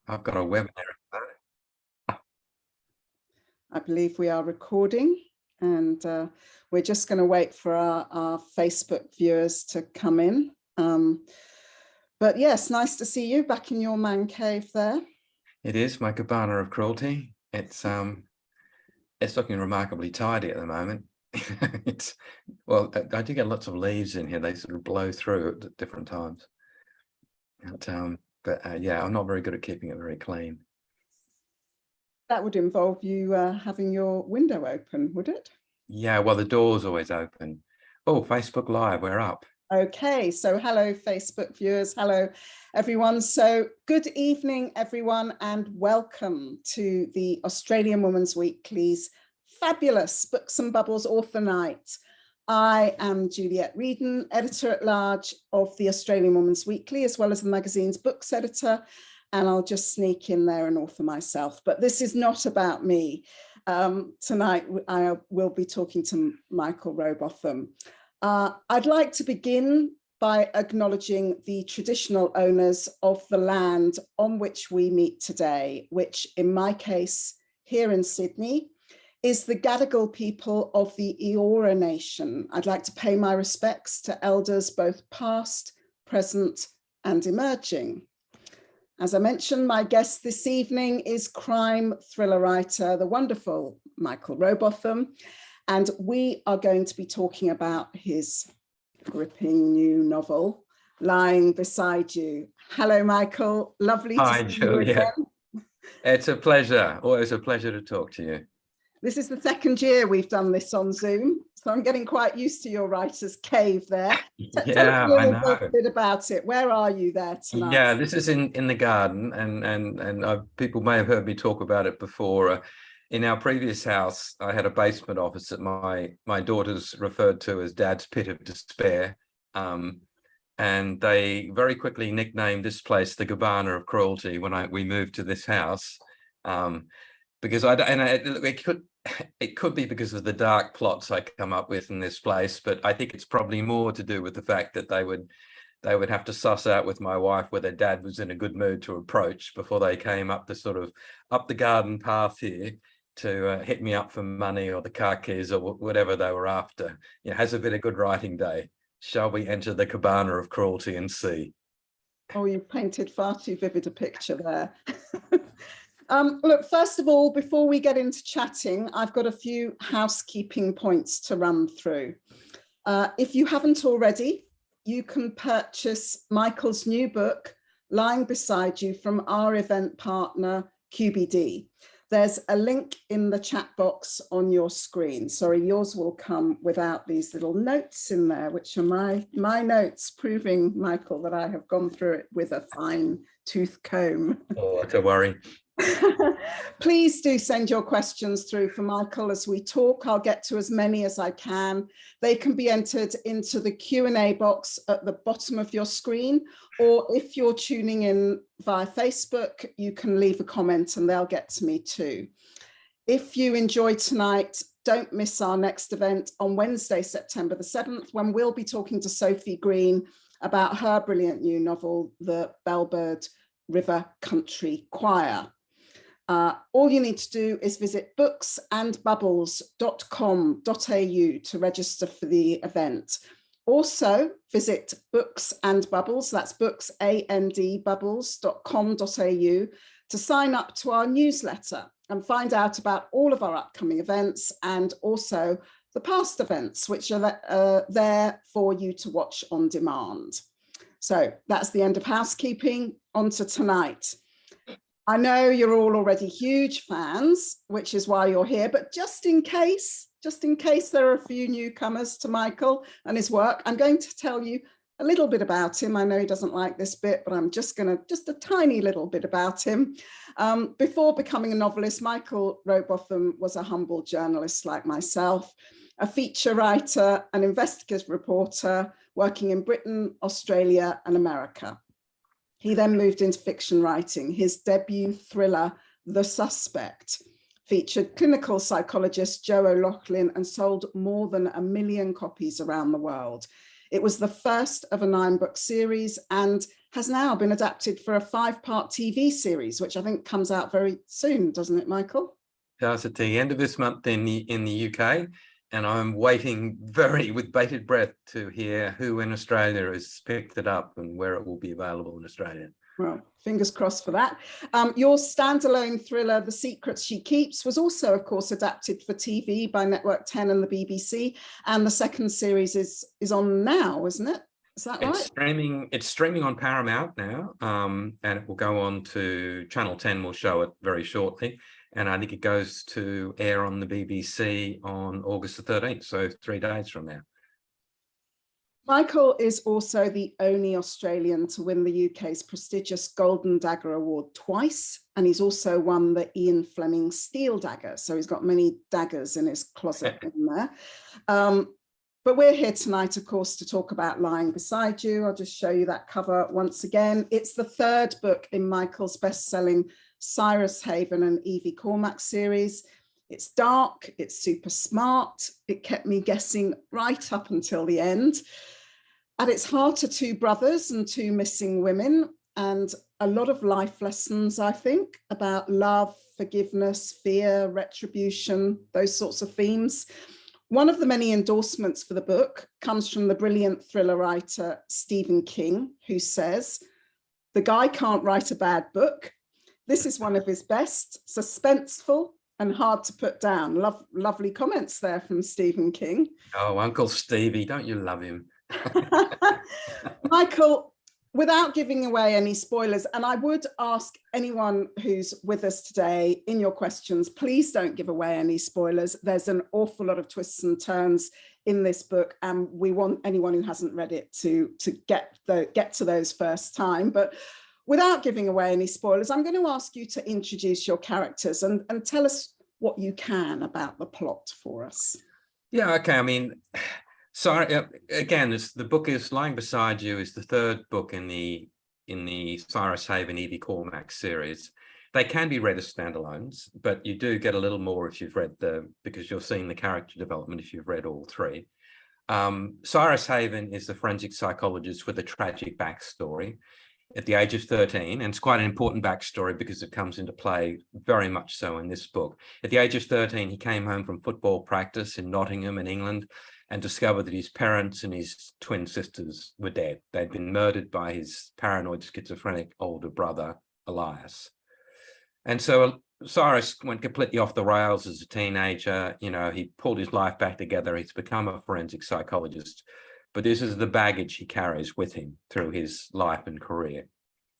I've got a webinar. I believe we are recording, and we're just going to wait for our Facebook viewers to come in. But yes, nice to see you back in your man cave there. It is my cabana of cruelty. It's looking remarkably tidy at the moment. Well, I do get lots of leaves in here. They sort of blow through at different times. But yeah, I'm not very good at keeping it very clean. That would involve you having your window open, would it? Yeah, well, the door's always open. Oh, Facebook Live, we're up. Okay, so hello, Facebook viewers. Hello, everyone. So good evening, everyone, and welcome to the Australian Woman's Weekly's fabulous Books and Bubbles Author Night. I am Juliet Reedon, editor-at-large of the Australian Woman's Weekly, as well as the magazine's books editor, and I'll just sneak in there and author myself. But this is not about me. Tonight, I will be talking to Michael Robotham. I'd like to begin by acknowledging the traditional owners of the land on which we meet today, which in my case, here in Sydney, is the Gadigal people of the Eora Nation. I'd like to pay my respects to elders both past, present, and emerging. As I mentioned, my guest this evening is crime thriller writer, the wonderful Michael Robotham, and we are going to be talking about his gripping new novel, Lying Beside You. Hello, Michael. Lovely to see you again. It's a pleasure. Always a pleasure to talk to you. This is the second year we've done this on Zoom, so I'm getting quite used to your writer's cave there. Yeah, Tell us a little bit about it. Where are you there tonight? Yeah, this is in the garden, and people may have heard me talk about it before. In our previous house, I had a basement office that my daughters referred to as Dad's Pit of Despair, and they very quickly nicknamed this place the Cabana of Cruelty when we moved to this house. Because it could be because of the dark plots I come up with in this place, but I think it's probably more to do with the fact that they would have to suss out with my wife whether Dad was in a good mood to approach before they came up the garden path here to hit me up for money or the car keys or whatever they were after. It has a bit of good writing day. Shall we enter the Cabana of Cruelty and see? Oh, you've painted far too vivid a picture there. Look, first of all, before we get into chatting, I've got a few housekeeping points to run through. If you haven't already, you can purchase Michael's new book, Lying Beside You, from our event partner, QBD. There's a link in the chat box on your screen. Sorry, yours will come without these little notes in there, which are my notes proving, Michael, that I have gone through it with a fine tooth comb. Oh, that's a worry. Please do send your questions through for Michael as we talk. I'll get to as many as I can. They can be entered into the Q&A box at the bottom of your screen, or if you're tuning in via Facebook, you can leave a comment and they'll get to me too. If you enjoyed tonight, don't miss our next event on Wednesday, September the 7th, when we'll be talking to Sophie Green about her brilliant new novel, The Bellbird River Country Choir. All you need to do is visit booksandbubbles.com.au to register for the event. Also visit Books and Bubbles, that's booksandbubbles.com.au, to sign up to our newsletter and find out about all of our upcoming events and also the past events, which are there for you to watch on demand. So that's the end of housekeeping. On to tonight. I know you're all already huge fans, which is why you're here, but just in case there are a few newcomers to Michael and his work, I'm going to tell you a little bit about him. I know he doesn't like this bit, but I'm just a tiny little bit about him. Before becoming a novelist, Michael Robotham was a humble journalist like myself, a feature writer, an investigative reporter working in Britain, Australia, and America. He then moved into fiction writing. His debut thriller, The Suspect, featured clinical psychologist Joe O'Loughlin and sold more than 1 million copies around the world. It was the first of a 9-book series and has now been adapted for a 5-part TV series, which I think comes out very soon, doesn't it, Michael? Does at the end of this month in the UK, and I'm waiting with bated breath to hear who in Australia has picked it up and where it will be available in Australia. Well, fingers crossed for that. Your standalone thriller, The Secrets She Keeps, was also, of course, adapted for TV by Network 10 and the BBC. And the second series is on now, isn't it? Is that right? It's streaming on Paramount now, and it will go on to Channel 10 will show it very shortly. And I think it goes to air on the BBC on August the 13th, so 3 days from now. Michael is also the only Australian to win the UK's prestigious Golden Dagger Award twice, and he's also won the Ian Fleming Steel Dagger. So he's got many daggers in his closet in there. But we're here tonight, of course, to talk about Lying Beside You. I'll just show you that cover once again. It's the third book in Michael's best-selling Cyrus Haven and Evie Cormac series. It's dark, it's super smart. It kept me guessing right up until the end. At its heart are 2 brothers and 2 missing women, and a lot of life lessons, I think, about love, forgiveness, fear, retribution, those sorts of themes. One of the many endorsements for the book comes from the brilliant thriller writer Stephen King, who says, "The guy can't write a bad book. This is one of his best, suspenseful and hard to put down." Lovely comments there from Stephen King. Oh, Uncle Stevie, don't you love him? Michael, without giving away any spoilers, and I would ask anyone who's with us today in your questions, please don't give away any spoilers. There's an awful lot of twists and turns in this book, and we want anyone who hasn't read it to get to those first time. But without giving away any spoilers, I'm going to ask you to introduce your characters and tell us what you can about the plot for us. Yeah, okay. I mean, sorry, again, the book is Lying Beside You is the third book in the Cyrus Haven Evie Cormac series. They can be read as standalones, but you do get a little more if you've read because you're seeing the character development if you've read all 3. Cyrus Haven is the forensic psychologist with a tragic backstory at the age of 13, and it's quite an important backstory because it comes into play very much so in this book. At the age of 13, he came home from football practice in Nottingham in England and discovered that his parents and his twin sisters were dead. They'd been murdered by his paranoid schizophrenic older brother, Elias. And so Cyrus went completely off the rails as a teenager. You know, he pulled his life back together. He's become a forensic psychologist. But this is the baggage he carries with him through his life and career.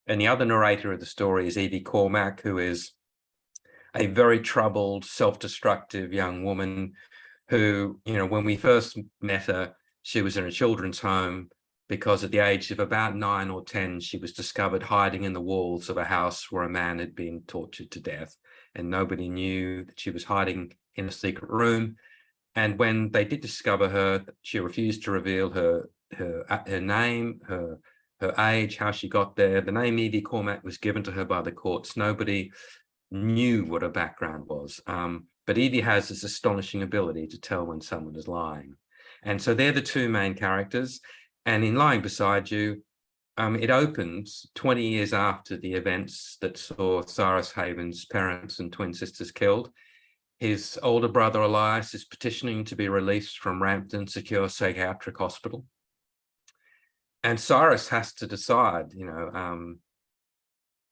And the other narrator of the story is Evie Cormac, who is a very troubled, self-destructive young woman who, you know, when we first met her, she was in a children's home because at the age of about 9 or 10, she was discovered hiding in the walls of a house where a man had been tortured to death. And nobody knew that she was hiding in a secret room. And when they did discover her, she refused to reveal her name, her age, how she got there. The name Evie Cormac was given to her by the courts. Nobody knew what her background was. But Evie has this astonishing ability to tell when someone is lying. And so they're the 2 main characters. And in Lying Beside You, it opens 20 years after the events that saw Cyrus Haven's parents and twin sisters killed. His older brother, Elias, is petitioning to be released from Rampton Secure Psychiatric Hospital. And Cyrus has to decide, you know,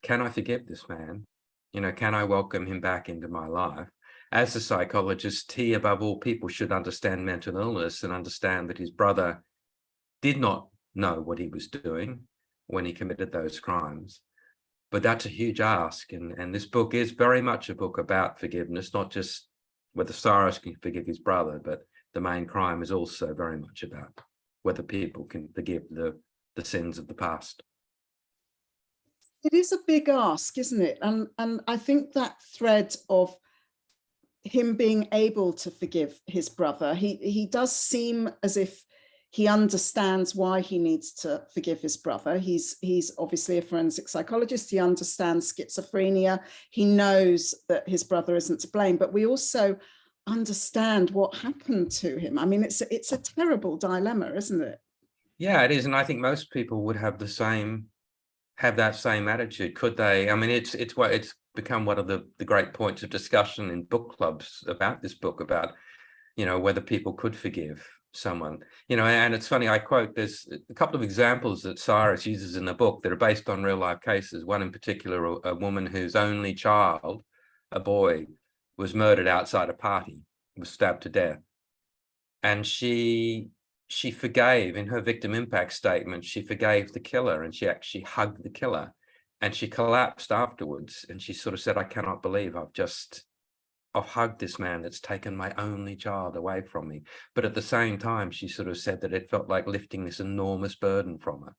can I forgive this man? You know, can I welcome him back into my life? As a psychologist, he, above all people, should understand mental illness and understand that his brother did not know what he was doing when he committed those crimes. But that's a huge ask. And this book is very much a book about forgiveness, not just whether Cyrus can forgive his brother, but the main crime is also very much about whether people can forgive the sins of the past. It is a big ask, isn't it? And I think that thread of him being able to forgive his brother, he does seem as if he understands why he needs to forgive his brother. He's obviously a forensic psychologist. He understands schizophrenia. He knows that his brother isn't to blame, but we also understand what happened to him. I mean, it's a terrible dilemma, isn't it? Yeah, it is. And I think most people would have the same have that same attitude? Could they? I mean, it's become one of the great points of discussion in book clubs about this book, about, you know, whether people could forgive someone, you know. And it's funny, I quote, there's a couple of examples that Cyrus uses in the book that are based on real life cases. One in particular, a woman whose only child, a boy, was murdered outside a party, was stabbed to death. And she forgave, in her victim impact statement, she forgave the killer, and she actually hugged the killer, and she collapsed afterwards, and she sort of said, I cannot believe I've hugged this man that's taken my only child away from me. But at the same time, she sort of said that it felt like lifting this enormous burden from her,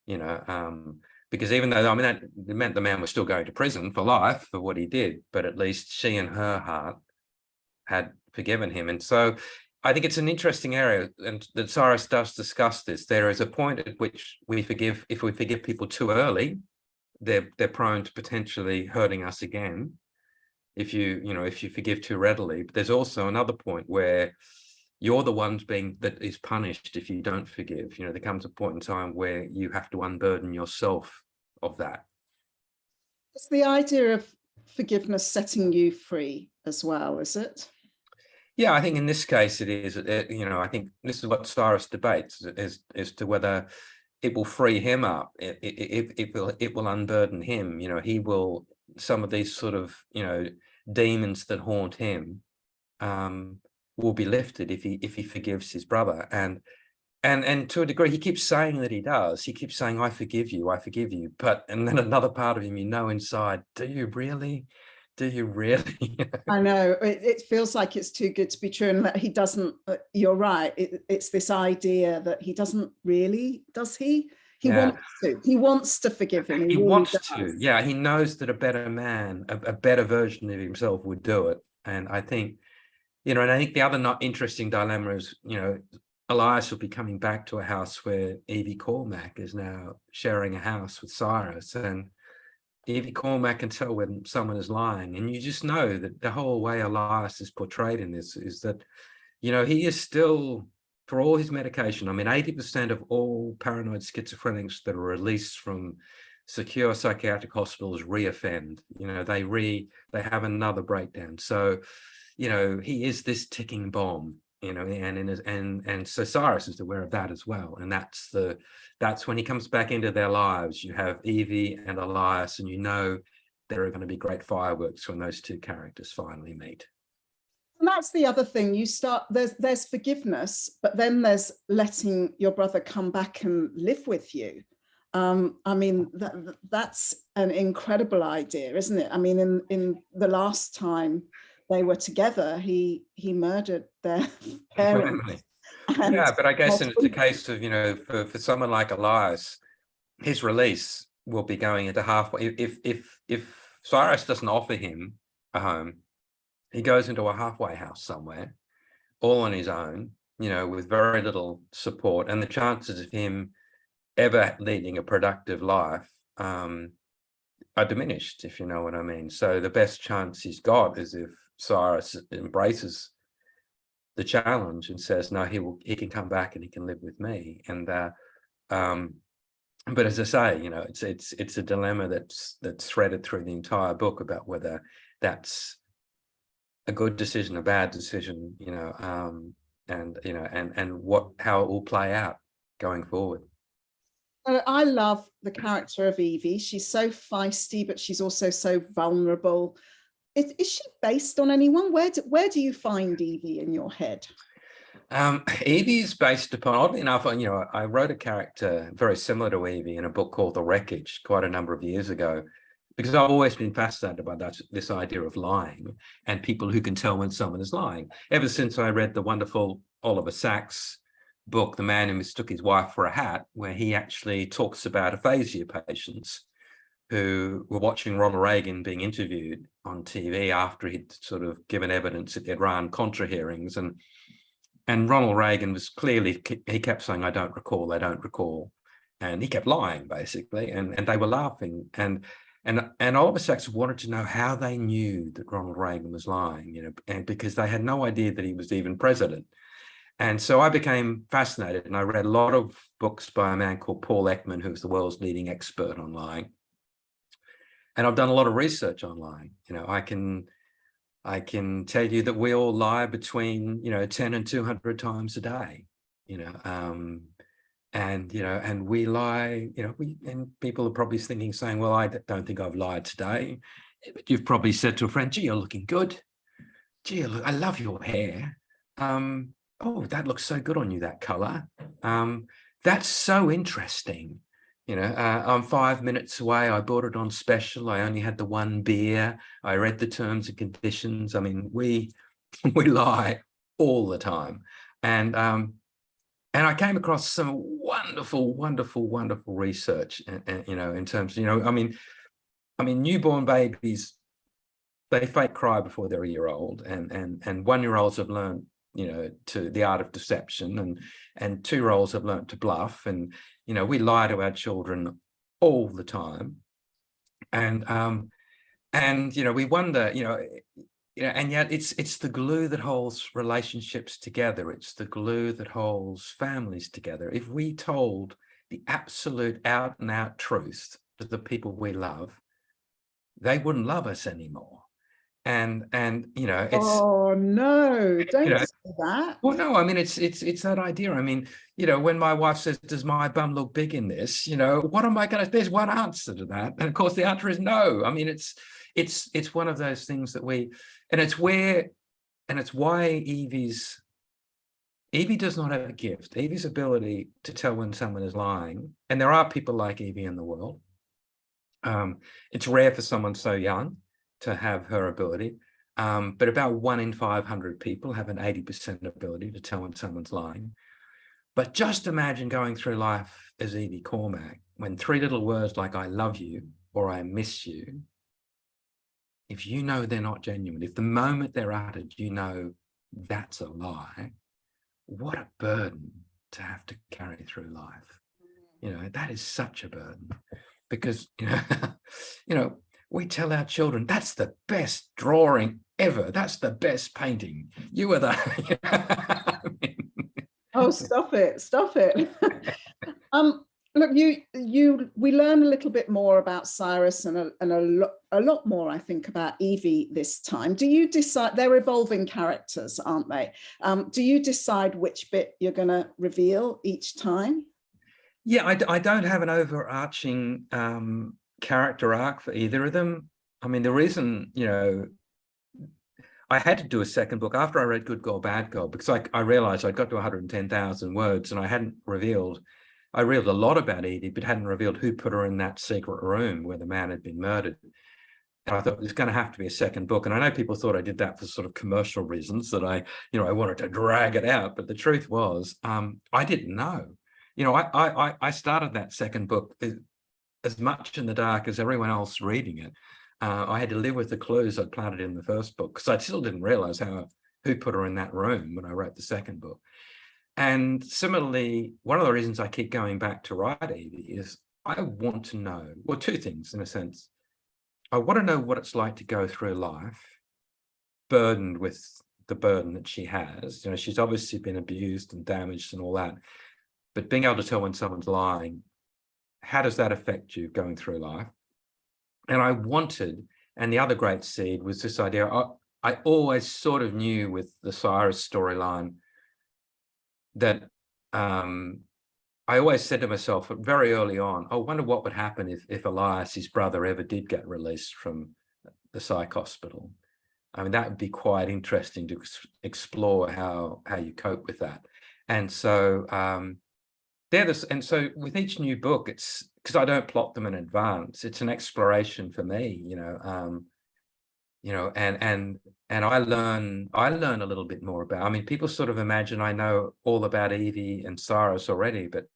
you know, because even though, I mean, that meant the man was still going to prison for life for what he did, but at least she in her heart had forgiven him. And so I think it's an interesting area, and that Cyrus does discuss this. There is a point at which we forgive, if we forgive people too early, they're prone to potentially hurting us again. If you forgive too readily. But there's also another point where you're the ones that is punished if you don't forgive. You know, there comes a point in time where you have to unburden yourself of that. It's the idea of forgiveness setting you free as well, is it? Yeah, I think in this case it is. You know, I think this is what Cyrus debates, as to whether it will free him up. It will unburden him. You know, he will, some of these sort of, you know, demons that haunt him will be lifted if he forgives his brother. And to a degree, he keeps saying that he does. He keeps saying, I forgive you, I forgive you. But, and then another part of him, you know, inside, do you really? Do you really? I know, it feels like it's too good to be true, and that he doesn't, you're right, it's this idea that he doesn't really, does he? He wants to forgive him. He really wants does. to, yeah. He knows that a better man, a better version of himself would do it. And I think, you know, and I think the other not interesting dilemma is, you know, Elias will be coming back to a house where Evie Cormac is now sharing a house with Cyrus, and Evie Cormac can tell when someone is lying. And you just know that the whole way Elias is portrayed in this is that, you know, he is still, for all his medication, I mean, 80% of all paranoid schizophrenics that are released from secure psychiatric hospitals reoffend. You know, they have another breakdown. So, you know, he is this ticking bomb, you know, and so Cyrus is aware of that as well. And that's when he comes back into their lives. You have Evie and Elias, and you know there are going to be great fireworks when those two characters finally meet. And that's the other thing. You start, there's forgiveness, but then there's letting your brother come back and live with you. I mean, that's an incredible idea, isn't it? I mean, in the last time they were together, he murdered their parents. Yeah, but I guess in the case of, you know, for someone like Elias, his release will be going into halfway. If Cyrus doesn't offer him a home, he goes into a halfway house somewhere, all on his own, you know, with very little support, and the chances of him ever leading a productive life are diminished, if you know what I mean. So the best chance he's got is if Cyrus embraces the challenge and says, no, he can come back and he can live with me. And but as I say, you know, it's a dilemma that's threaded through the entire book about whether that's a good decision, a bad decision, you know, and you know, and how it will play out going forward. I love the character of Evie. She's so feisty, but she's also so vulnerable. Is she based on anyone? Where do you find Evie in your head? Evie is based upon, oddly enough, you know, I wrote a character very similar to Evie in a book called The Wreckage quite a number of years ago, because I've always been fascinated by this idea of lying and people who can tell when someone is lying. Ever since I read the wonderful Oliver Sacks book, The Man Who Mistook His Wife for a Hat, where he actually talks about aphasia patients who were watching Ronald Reagan being interviewed on TV after he'd sort of given evidence at the Iran Contra hearings. And Ronald Reagan was clearly, he kept saying, I don't recall. And he kept lying, basically, and they were laughing. And Oliver Sacks wanted to know how they knew that Ronald Reagan was lying, you know, and because they had no idea that he was even president. And so I became fascinated, and I read a lot of books by a man called Paul Ekman, who's the world's leading expert on lying. And I've done a lot of research on lying. I can tell you that we all lie between 10 and 200 times a day. And we lie. And people are probably saying, well, I don't think I've lied today. But you've probably said to a friend, gee, you're looking good. Gee, I love your hair. Oh, that looks so good on you, that color. That's so interesting. I'm 5 minutes away. I bought it on special. I only had the one beer. I read the terms and conditions. I mean, we lie all the time. And I came across some wonderful, wonderful, wonderful research, in terms of, I mean, newborn babies, they fake cry before they're a year old, and 1-year-olds have learned, to the art of deception, and 2-year-olds have learned to bluff, and we lie to our children all the time, and we wonder, and yet it's the glue that holds relationships together. It's the glue that holds families together. If we told the absolute out and out truth to the people we love, they wouldn't love us anymore. And it's, oh no, don't say that. Well, no, I mean, it's that idea. I mean, when my wife says, does my bum look big in this? What am I going to, there's one answer to that. And of course the answer is no. I mean, it's one of those things that and it's why Evie does not have a gift. Evie's ability to tell when someone is lying, and there are people like Evie in the world. It's rare for someone so young to have her ability, but about 1 in 500 people have an 80% ability to tell when someone's lying. But just imagine going through life as Evie Cormack, when 3 little words like I love you or I miss you, if you know they're not genuine, if the moment they're uttered, that's a lie, what a burden to have to carry through life. That is such a burden, because, we tell our children, that's the best drawing ever. That's the best painting. You are the... I mean... Oh, stop it. Look, we learn a little bit more about Cyrus and a lot more, I think, about Evie this time. Do you decide, they're evolving characters, aren't they? Do you decide which bit you're going to reveal each time? Yeah, I don't have an overarching character arc for either of them. I mean, the reason, I had to do a second book after I read Good Girl, Bad Girl, because I realized I'd got to 110,000 words and I revealed a lot about Evie, but hadn't revealed who put her in that secret room where the man had been murdered. And I thought there's going to have to be a second book. And I know people thought I did that for sort of commercial reasons, that I wanted to drag it out. But the truth was, I didn't know. I started that second book as much in the dark as everyone else reading it. I had to live with the clues I'd planted in the first book, because I still didn't realize who put her in that room when I wrote the second book. And similarly, one of the reasons I keep going back to write Evie is I want to know, well, 2 things in a sense. I want to know what it's like to go through life burdened with the burden that she has. She's obviously been abused and damaged and all that, but being able to tell when someone's lying, how does that affect you going through life? And I wanted, and the other great seed was this idea, I always sort of knew with the Cyrus storyline that I always said to myself very early on, I wonder what would happen if Elias, his brother, ever did get released from the psych hospital. I mean, that would be quite interesting to explore how you cope with that. And so and so with each new book, it's because I don't plot them in advance. It's an exploration for me, and I learn a little bit more about. I mean, people sort of imagine I know all about Evie and Cyrus already, but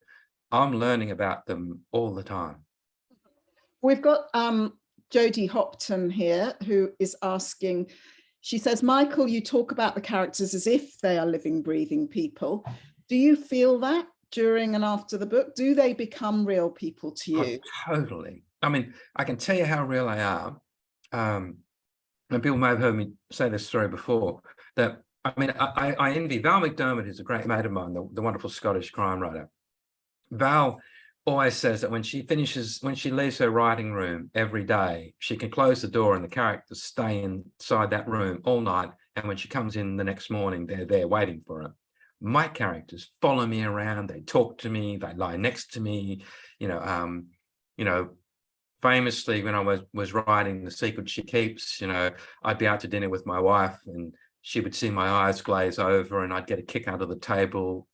I'm learning about them all the time. We've got Jodie Hopton here, who is asking. She says, Michael, you talk about the characters as if they are living, breathing people. Do you feel that during and after the book? Do they become real people to you? Oh, totally. I mean, I can tell you how real they are. And people may have heard me say this story before, that I mean, I envy Val McDermott, who's a great mate of mine, the wonderful Scottish crime writer. Val always says that when she leaves her writing room every day, she can close the door and the characters stay inside that room all night. And when she comes in the next morning, they're there waiting for her. My characters follow me around. They talk to me. They lie next to me. Famously, when I was writing The Secret She Keeps, I'd be out to dinner with my wife and she would see my eyes glaze over and I'd get a kick under the table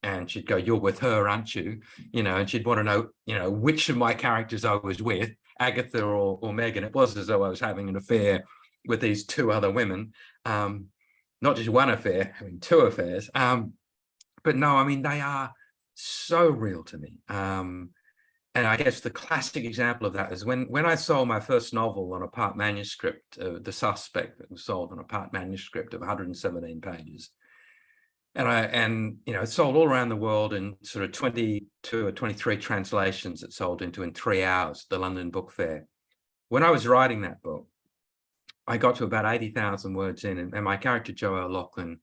and she'd go, "You're with her, aren't you?" And she'd want to know, which of my characters I was with, Agatha or Megan. It was as though I was having an affair with these two other women, not just one affair, having two affairs. But no, I mean, they are so real to me. And I guess the classic example of that is when I sold my first novel on a part manuscript, The Suspect, that was sold on a part manuscript of 117 pages. And it sold all around the world in sort of 22 or 23 translations. It sold into in 3 hours, the London Book Fair. When I was writing that book, I got to about 80,000 words in, and my character, Joe O'Loughlin,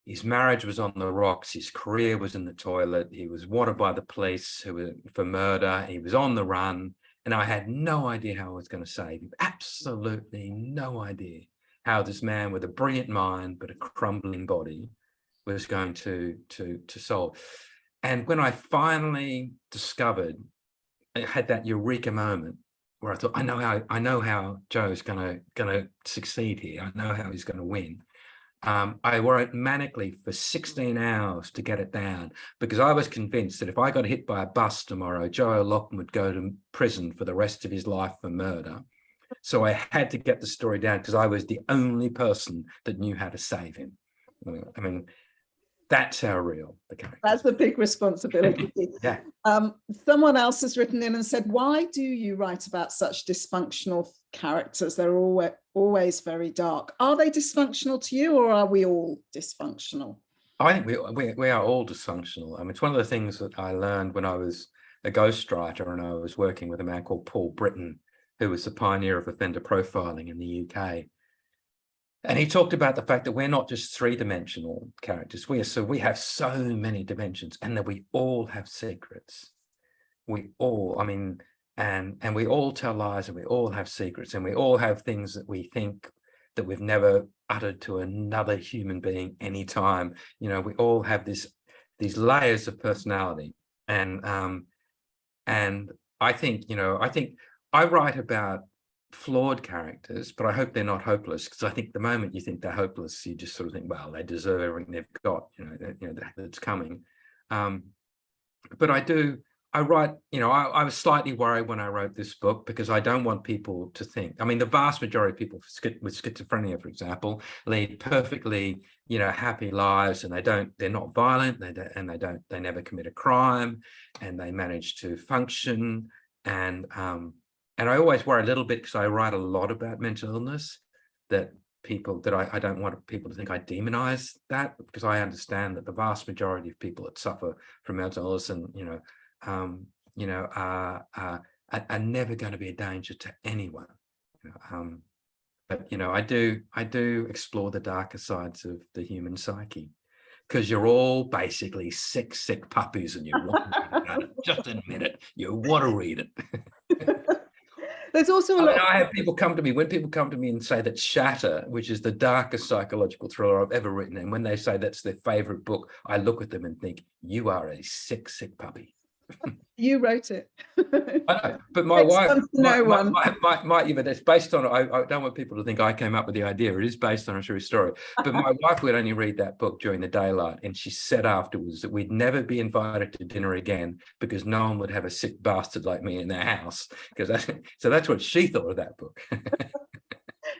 his marriage was on the rocks. His career was in the toilet. He was wanted by the police for murder. He was on the run. And I had no idea how I was going to save him. Absolutely no idea how this man with a brilliant mind, but a crumbling body was going to solve. And when I finally discovered, I had that eureka moment where I thought, I know how Joe's going to succeed here. I know how he's going to win. I worked manically for 16 hours to get it down because I was convinced that if I got hit by a bus tomorrow, Joe O'Loughlin would go to prison for the rest of his life for murder. So I had to get the story down because I was the only person that knew how to save him. I mean, that's how real the character is. That's a big responsibility. Yeah. Someone else has written in and said, why do you write about such dysfunctional characters? They're always very dark. Are they dysfunctional to you, or are we all dysfunctional? I think we are all dysfunctional. I mean, it's one of the things that I learned when I was a ghostwriter and I was working with a man called Paul Britton, who was the pioneer of offender profiling in the UK. And he talked about the fact that we're not just three-dimensional characters. We have so many dimensions, and that we all have secrets. We all, I mean, and we all tell lies, and we all have secrets, and we all have things that we think that we've never uttered to another human being anytime. We all have these layers of personality, and I think I write about flawed characters, but I hope they're not hopeless, because I think the moment you think they're hopeless, you just sort of think, well, they deserve everything they've got, that's coming. But I write, I was slightly worried when I wrote this book because I don't want people to think, I mean, the vast majority of people with schizophrenia, for example, lead perfectly, happy lives, and they're not violent, they never commit a crime, and they manage to function. And I always worry a little bit, because I write a lot about mental illness, that I don't want people to think I demonize that, because I understand that the vast majority of people that suffer from mental illness and are never going to be a danger to anyone. But I do explore the darker sides of the human psyche, because you're all basically sick puppies, and you want to read about it. Just admit it. You want to read it. There's also I have people come to me, when people come to me and say that Shatter, which is the darkest psychological thriller I've ever written, and when they say that's their favorite book, I look at them and think, you are a sick puppy. You wrote it. I know, but my wife, but it's based on, I don't want people to think I came up with the idea. It is based on a true story. But my wife would only read that book during the daylight, and she said afterwards that we'd never be invited to dinner again because no one would have a sick bastard like me in their house. So that's what she thought of that book.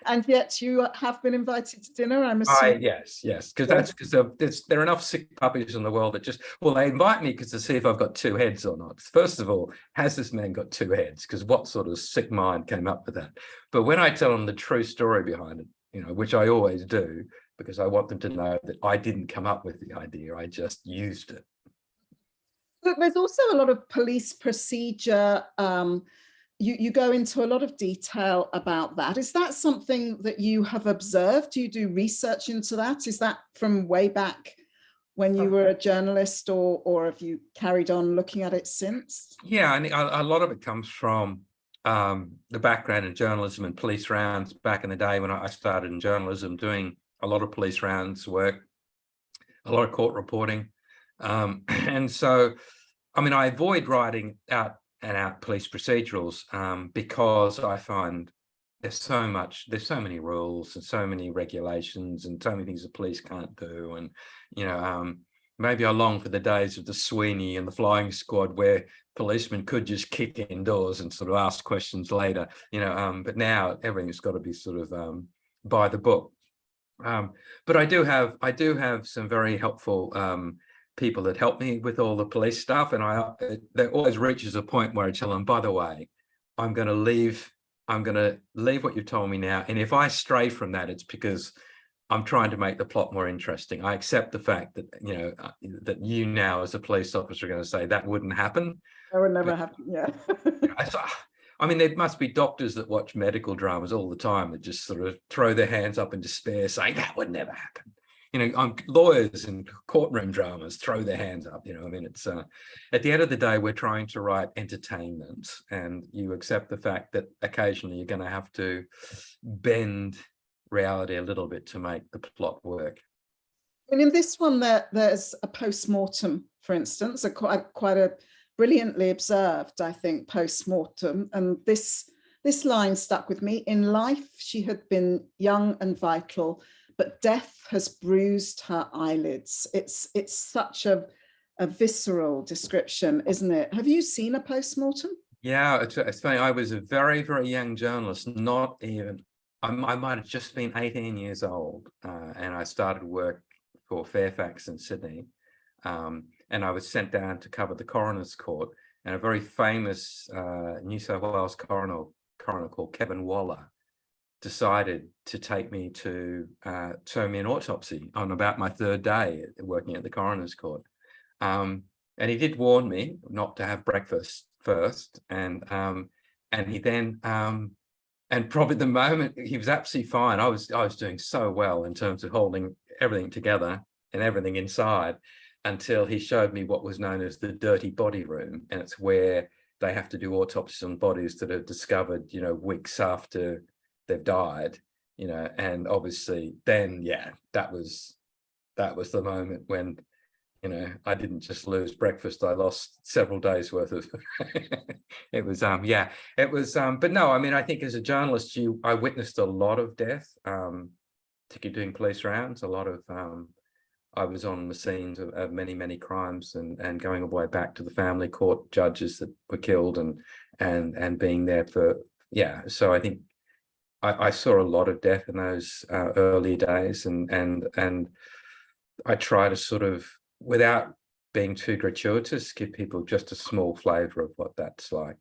And yet you have been invited to dinner, I'm assuming. Yes, because there are enough sick puppies in the world that they invite me to see if I've got two heads or not. First of all, has this man got two heads? Because what sort of sick mind came up with that? But when I tell them the true story behind it, which I always do, because I want them to know that I didn't come up with the idea, I just used it. Look, there's also a lot of police procedure, you go into a lot of detail about that. Is that something that you have observed? Do you do research into that? Is that from way back when you were a journalist, or have you carried on looking at it since? Yeah, I mean, a lot of it comes from the background in journalism and police rounds back in the day when I started in journalism, doing a lot of police rounds work, a lot of court reporting. And so, I mean, I avoid writing out and out police procedurals because I find there's so many rules and so many regulations and so many things the police can't do. And, you know, maybe I long for the days of the Sweeney and the flying squad where policemen could just kick indoors and sort of ask questions later, you know, but now everything's got to be sort of by the book. But I do have some very helpful people that help me with all the police stuff, and there always reaches a point where I tell them, by the way, I'm going to leave what you've told me now, and if I stray from that, it's because I'm trying to make the plot more interesting. I accept the fact that, you know, that you now as a police officer are going to say that wouldn't happen. That would never happen. Yeah. I mean, there must be doctors that watch medical dramas all the time that just sort of throw their hands up in despair saying that would never happen. You know, lawyers in courtroom dramas throw their hands up. You know, I mean, it's at the end of the day, we're trying to write entertainment, and you accept the fact that occasionally you're going to have to bend reality a little bit to make the plot work. And in this one, there's a post-mortem, for instance, quite a brilliantly observed, I think, post-mortem. And this line stuck with me. In life, she had been young and vital, but death has bruised her eyelids. It's such a visceral description, isn't it? Have you seen a post-mortem? Yeah, it's funny. I was a very, very young journalist, not even, I might have just been 18 years old, and I started work for Fairfax in Sydney. And I was sent down to cover the coroner's court, and a very famous New South Wales coroner called Kevin Waller decided to take me to show me an autopsy on about my third day working at the coroner's court. And he did warn me not to have breakfast first, and he then and probably the moment he was absolutely fine. I was doing so well in terms of holding everything together and everything inside, until he showed me what was known as the dirty body room, and it's where they have to do autopsies on bodies that are discovered, you know, weeks after they've died, you know. And obviously then, yeah, that was the moment when, you know, I didn't just lose breakfast, I lost several days worth of it was yeah, it was but no, I mean, I think as a journalist, I witnessed a lot of death, particularly doing police rounds, a lot of I was on the scenes of many crimes, and going all the way back to the family court judges that were killed, and being there for, yeah. So I think I saw a lot of death in those early days, and I try to sort of, without being too gratuitous, give people just a small flavor of what that's like.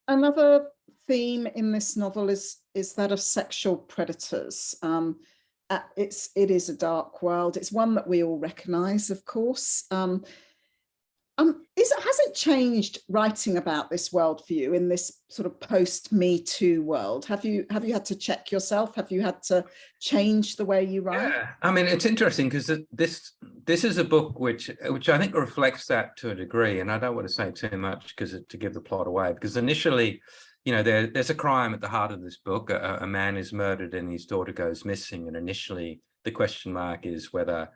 Another theme in this novel is that of sexual predators. It is a dark world. It's one that we all recognize, of course. Has it changed writing about this world for you in this sort of post-Me Too world? Have you had to check yourself? Have you had to change the way you write? Yeah, I mean, it's interesting because this is a book which I think reflects that to a degree, and I don't want to say too much to give the plot away, because initially, you know, there's a crime at the heart of this book. A man is murdered and his daughter goes missing, and initially the question mark is whether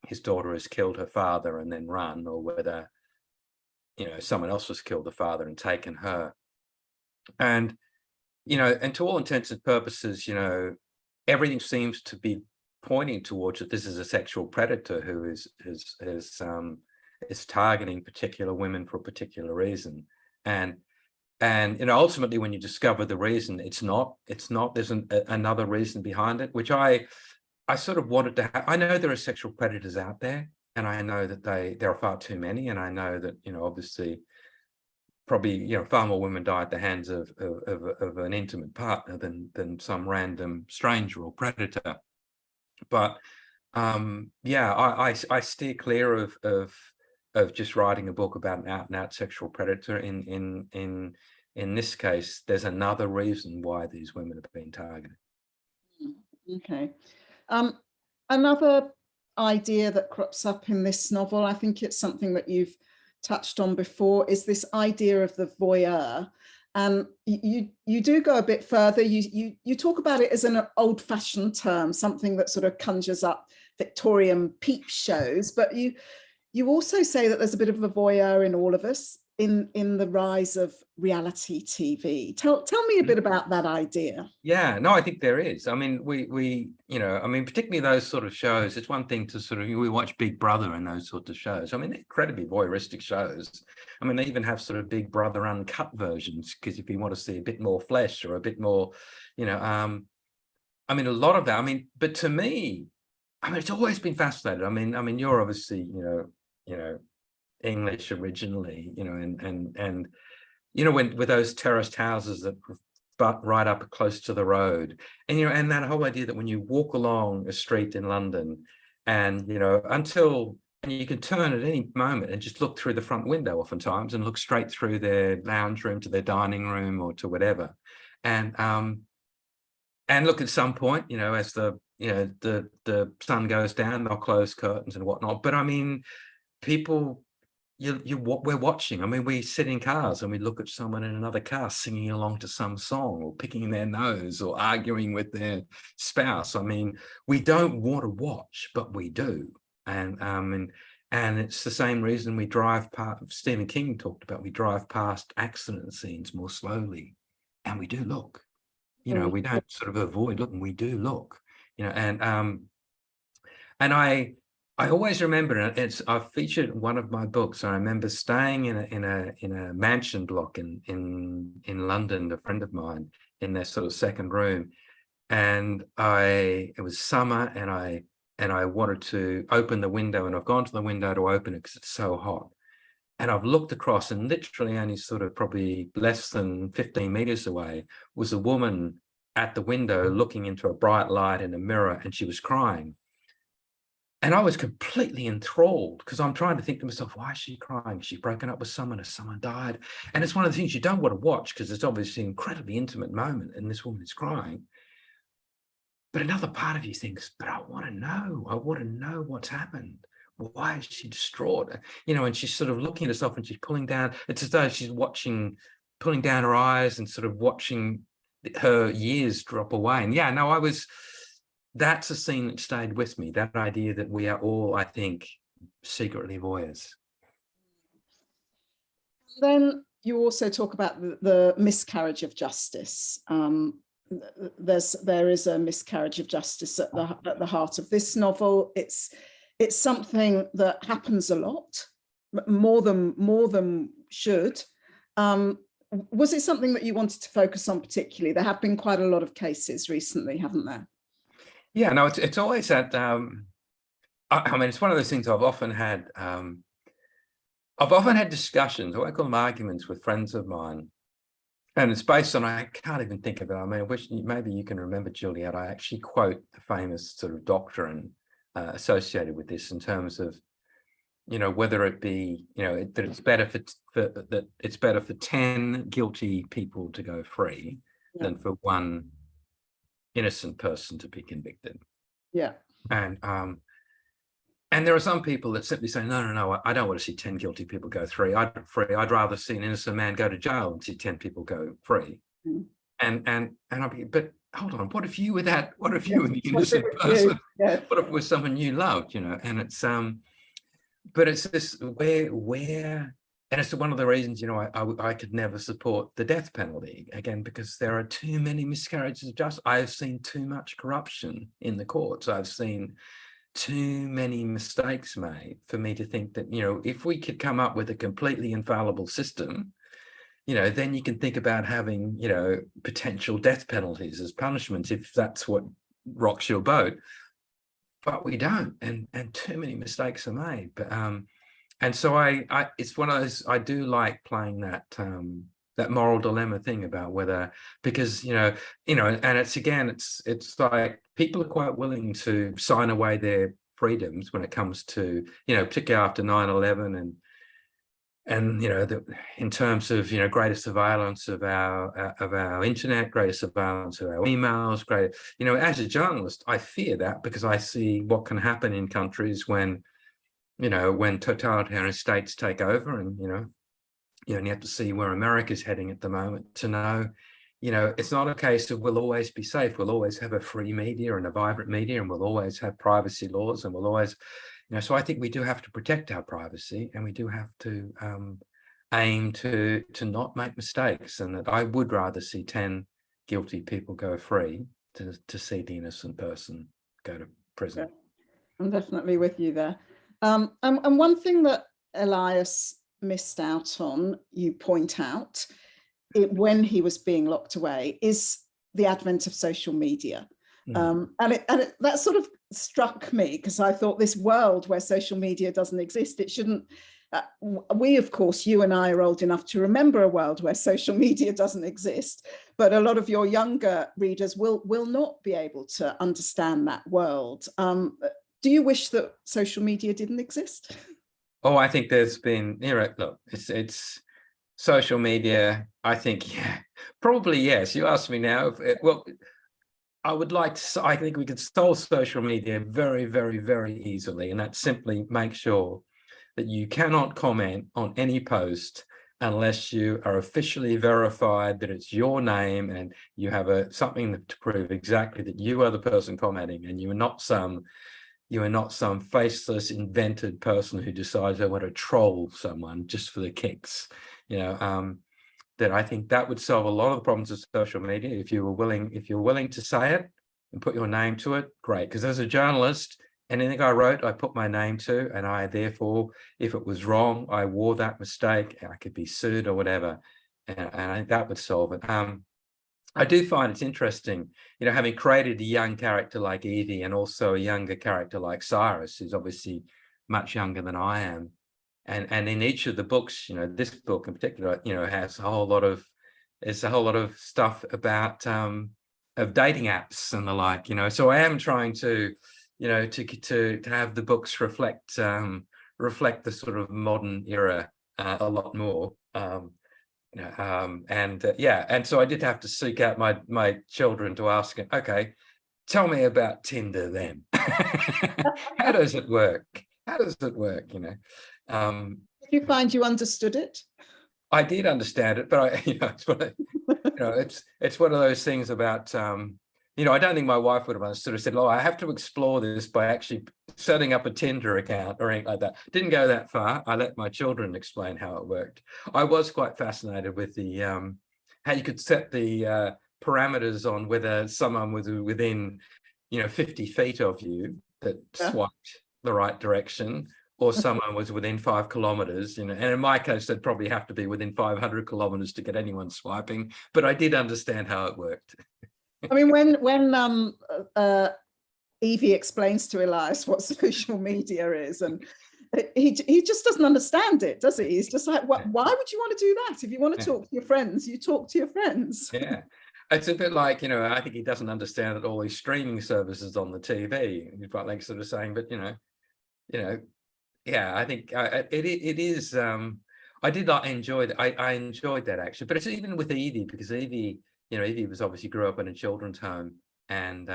his daughter has killed her father and then run, or whether, you know, someone else has killed the father and taken her. And, you know, and to all intents and purposes, you know, everything seems to be pointing towards that this is a sexual predator who is targeting particular women for a particular reason. And you know, ultimately, when you discover the reason, it's not there's another reason behind it, which I sort of wanted to have. I know there are sexual predators out there, and I know that there are far too many, and I know that, you know, obviously probably, you know, far more women die at the hands of an intimate partner than some random stranger or predator. But yeah, I steer clear of of just writing a book about an out and out sexual predator. In this case, there's another reason why these women have been targeted. Okay. Another idea that crops up in this novel, I think it's something that you've touched on before, is this idea of the voyeur. And you do go a bit further. You talk about it as an old-fashioned term, something that sort of conjures up Victorian peep shows, but you also say that there's a bit of a voyeur in all of us in the rise of reality TV. Tell me a bit about that idea. Yeah, no, I think there is. I mean, we I mean, particularly those sort of shows, it's one thing to sort of, we watch Big Brother and those sorts of shows. I mean, they're incredibly voyeuristic shows. I mean, they even have sort of Big Brother uncut versions, because if you want to see a bit more flesh or a bit more, I mean, a lot of that, I mean, but to me, I mean, it's always been fascinating. I mean, you're obviously, English originally, and when with those terraced houses that but right up close to the road, and that whole idea that when you walk along a street in London, and and you can turn at any moment and just look through the front window oftentimes and look straight through their lounge room to their dining room or to whatever, and look at some point, as the sun goes down, they'll close curtains and whatnot. But I mean, people, we're watching. I mean, we sit in cars and we look at someone in another car singing along to some song or picking their nose or arguing with their spouse. I mean, we don't want to watch, but we do. And it's the same reason we drive past, Stephen King talked about, we drive past accident scenes more slowly, and we do look. We don't sort of avoid looking, we do look. And I always remember, and I've featured in one of my books. I remember staying in a mansion block in London, a friend of mine, in their sort of second room, and it was summer, and I wanted to open the window, and I've gone to the window to open it because it's so hot, and I've looked across, and literally only sort of probably less than 15 meters away was a woman at the window looking into a bright light in a mirror, and she was crying. And I was completely enthralled, because I'm trying to think to myself, why is she crying? Has she broken up with someone? Has someone died? And it's one of the things you don't want to watch, because it's obviously an incredibly intimate moment and this woman is crying. But another part of you thinks, but I want to know what's happened. Why is she distraught? And she's sort of looking at herself and she's pulling down. It's as though she's pulling down her eyes and sort of watching her years drop away. And that's a scene that stayed with me, that idea that we are all, I think, secretly voyeurs. Then you also talk about the miscarriage of justice. There is a miscarriage of justice at the heart of this novel. It's something that happens a lot, more than should. Was it something that you wanted to focus on particularly? There have been quite a lot of cases recently, haven't there? Yeah, no, it's always that. I mean, it's one of those things I've often had discussions, or I call them arguments, with friends of mine, and it's based on, I can't even think of it. I mean, I wish maybe you can remember, Juliet. I actually quote the famous sort of doctrine associated with this, in terms of, whether it be, that it's better for 10 guilty people to go free than for one innocent person to be convicted. Yeah. And there are some people that simply say, no, I don't want to see 10 guilty people go free. I'd rather see an innocent man go to jail than see 10 people go free. Mm. And I'll be, but hold on, what if you were that? What if you were the innocent person? Yeah. What if it was someone you loved? And it's but it's this where. And it's one of the reasons, I could never support the death penalty, again, because there are too many miscarriages of justice. I've seen too much corruption in the courts. I've seen too many mistakes made for me to think that, if we could come up with a completely infallible system, then you can think about having, potential death penalties as punishments, if that's what rocks your boat. But we don't, and too many mistakes are made. But and so it's one of those, I do like playing that moral dilemma thing about whether, because, and it's like people are quite willing to sign away their freedoms when it comes to, particularly after 9/11 and in terms of greater surveillance of our internet, greater surveillance of our emails, greater, as a journalist, I fear that, because I see what can happen in countries when totalitarian states take over, and you have to see where America's heading at the moment to know, it's not a case of we'll always be safe. We'll always have a free media and a vibrant media, and we'll always have privacy laws, and we'll always, so I think we do have to protect our privacy, and we do have to aim to not make mistakes, and that I would rather see 10 guilty people go free to see the innocent person go to prison. Okay. I'm definitely with you there. And one thing that Elias missed out on, you point out, when he was being locked away, is the advent of social media. And that sort of struck me, because I thought, this world where social media doesn't exist, it shouldn't. We, of course, you and I are old enough to remember a world where social media doesn't exist, but a lot of your younger readers will not be able to understand that world. Do you wish that social media didn't exist? Oh, I think there's been, look, it's social media. I think, yeah, probably yes. You asked me now. Well, I would like to. I think we could solve social media very, very, very easily, and that simply make sure that you cannot comment on any post unless you are officially verified that it's your name and you have something to prove exactly that you are the person commenting, and you are not some faceless invented person who decides they want to troll someone just for the kicks. That I think that would solve a lot of the problems of social media. If you're willing to say it and put your name to it, great. Because as a journalist, anything I wrote, I put my name to, and I therefore, if it was wrong, I wore that mistake, and I could be sued or whatever. And I think that would solve it. I do find it's interesting, having created a young character like Evie, and also a younger character like Cyrus, who's obviously much younger than I am. And in each of the books, this book in particular, has a whole lot of stuff about of dating apps and the like, So I am trying to, to have the books reflect the sort of modern era a lot more. And so I did have to seek out my children to ask, okay, tell me about Tinder then. How does it work? How does it work? Did you find you understood it? I did understand it, but it's one of those things about I don't think my wife would have understood. I said, "Oh, I have to explore this by actually setting up a Tinder account or anything like that." Didn't go that far. I let my children explain how it worked. I was quite fascinated with the how you could set the parameters on whether someone was within 50 feet of you that swiped the right direction, or someone was within 5 kilometers, and in my case, they'd probably have to be within 500 kilometers to get anyone swiping. But I did understand how it worked. I mean, when Evie explains to Elias what social media is, and he just doesn't understand it, does he? He's just like, why would you want to do that? If you want to talk to your friends, you talk to your friends. Yeah. It's a bit like, I think he doesn't understand that all these streaming services on the TV, he's quite like sort of saying, but, yeah, I think it is, I did not enjoy that. I enjoyed that actually, but it's even with Evie, because Evie, Evie was obviously grew up in a children's home, and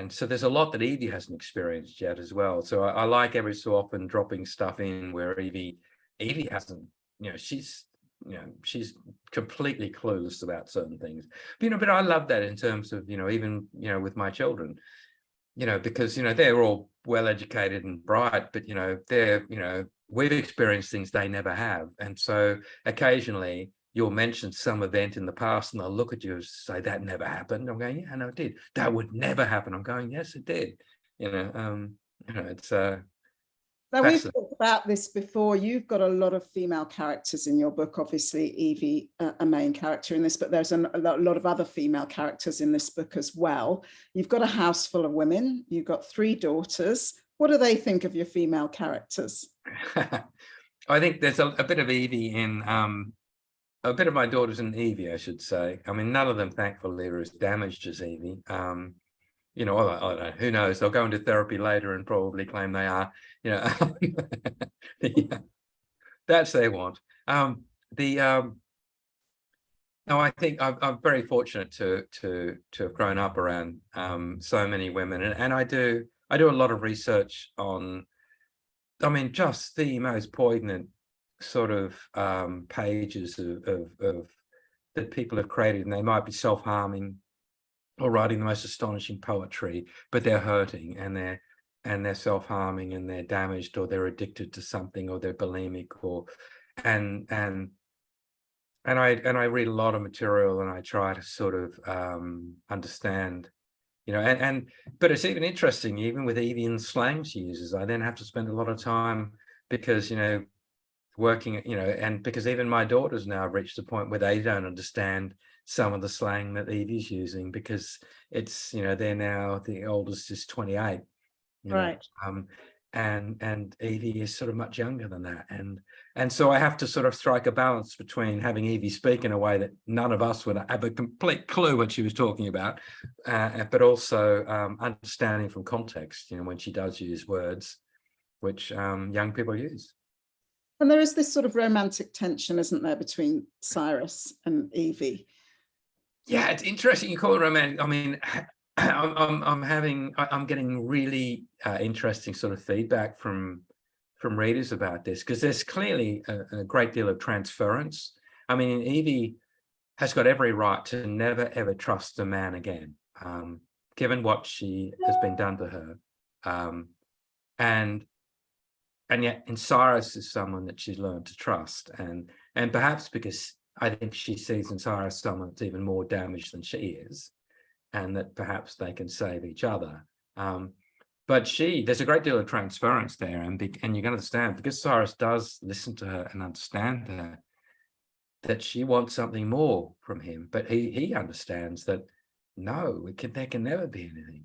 so there's a lot that Evie hasn't experienced yet as well. So I like every so often dropping stuff in where Evie hasn't, she's completely clueless about certain things. But I love that in terms of, even, with my children, because, they're all well educated and bright, but, we've experienced things they never have. And so occasionally you'll mention some event in the past and they'll look at you and say, that never happened. I'm going, yeah, no, it did. That would never happen. I'm going, yes, it did. It's now, we've talked about this before. You've got a lot of female characters in your book. Obviously, Evie, a main character in this, but there's a lot of other female characters in this book as well. You've got a house full of women. You've got 3 daughters. What do they think of your female characters? I think there's a bit of Evie in, a bit of my daughters in Evie, I should say. I mean, none of them, thankfully, are as damaged as Evie. I don't know, who knows? They'll go into therapy later and probably claim they are. Yeah. That's their want. No, I think I'm very fortunate to have grown up around so many women, and I do a lot of research on, I mean, just the most poignant sort of pages of that people have created, and they might be self-harming or writing the most astonishing poetry, but they're hurting, and they're self-harming, and they're damaged, or they're addicted to something, or they're bulimic, or and I read a lot of material, and I try to sort of understand, but it's even interesting, even with Evian slang she uses, I then have to spend a lot of time because, working, and because even my daughters now have reached the point where they don't understand some of the slang that Evie's using, because it's, they're now, the oldest is 28, Right. And Evie is sort of much younger than that, and so I have to sort of strike a balance between having Evie speak in a way that none of us would have a complete clue what she was talking about, but also understanding from context, when she does use words which young people use. And there is this sort of romantic tension, isn't there, between Cyrus and Evie? Yeah, it's interesting you call it romantic. I mean, I'm getting really interesting sort of feedback from readers about this, because there's clearly a great deal of transference. I mean, Evie has got every right to never ever trust a man again, given what she has been done to her, and yet in Cyrus is someone that she's learned to trust, and perhaps because I think she sees in Cyrus someone that's even more damaged than she is, and that perhaps they can save each other. But there's a great deal of transference there, and you can understand, because Cyrus does listen to her and understand her, that she wants something more from him, but he understands that no, there can never be anything,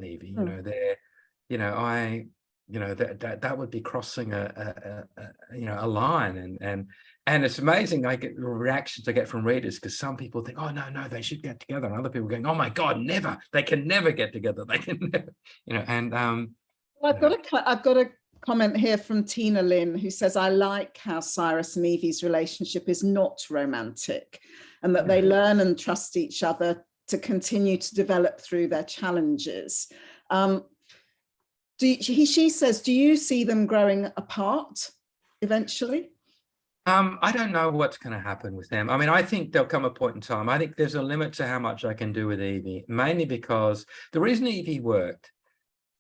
Evie. That would be crossing a line, and it's amazing. I get reactions I get from readers, because some people think, oh no, they should get together, and other people going, oh my God, never, they can never get together, they can never, Well, I've got a comment here from Tina Lynn, who says, I like how Cyrus and Evie's relationship is not romantic, and that they learn and trust each other to continue to develop through their challenges. She says, do you see them growing apart eventually? I don't know what's going to happen with them. I mean, I think there'll come a point in time. I think there's a limit to how much I can do with Evie, mainly because the reason Evie worked,